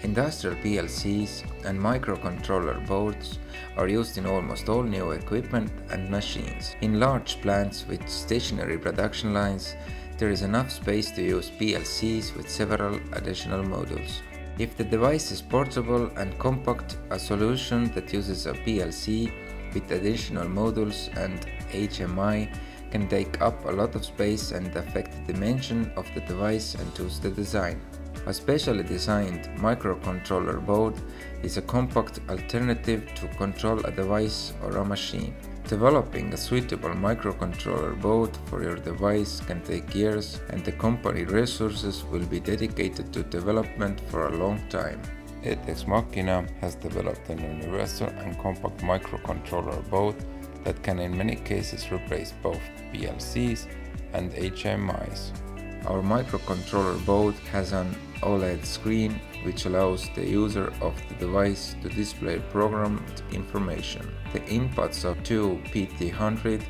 Industrial PLCs and microcontroller boards are used in almost all new equipment and machines. In large plants with stationary production lines, there is enough space to use PLCs with several additional modules. If the device is portable and compact, a solution that uses a PLC with additional modules and HMI can take up a lot of space and affect the dimension of the device and thus the design. A specially designed microcontroller board is a compact alternative to control a device or a machine. Developing a suitable microcontroller board for your device can take years, and the company resources will be dedicated to development for a long time. ET-EX Machina has developed an universal and compact microcontroller board that can in many cases replace both PLCs and HMIs. Our microcontroller board has an OLED screen which allows the user of the device to display programmed information. The inputs of two PT100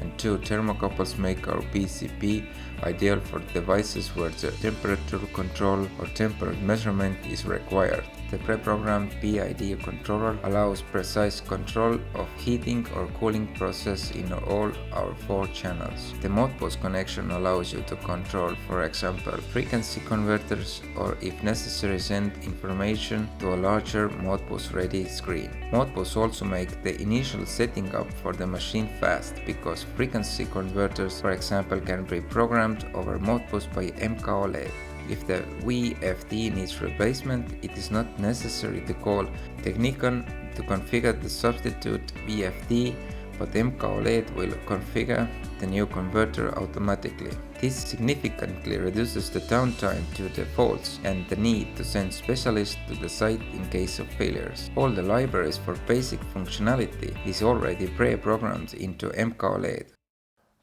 and two thermocouples make our PCB ideal for devices where the temperature control or temperature measurement is required. The pre-programmed PID controller allows precise control of heating or cooling process in all our 4 channels. The Modbus connection allows you to control, for example, frequency converters or if necessary send information to a larger Modbus ready screen. Modbus also make the initial setting up for the machine fast because frequency converters, for example, can be programmed over Modbus by MK-OLED. If the VFD needs replacement, it is not necessary to call Technicon to configure the substitute VFD, but MK-OLED will configure the new converter automatically. This significantly reduces the downtime due to faults and the need to send specialists to the site in case of failures. All the libraries for basic functionality is already pre-programmed into MK-OLED.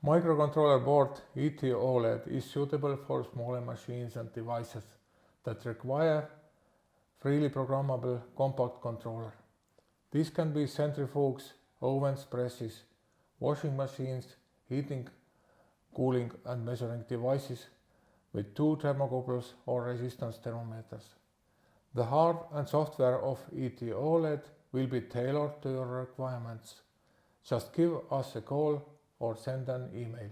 Microcontroller board ET-OLED is suitable for smaller machines and devices that require freely programmable compact controller. These can be centrifuges, ovens, presses, washing machines, heating, cooling and measuring devices with 2 thermocouples or resistance thermometers. The hard and software of ET-OLED will be tailored to your requirements. Just give us a call or send an email.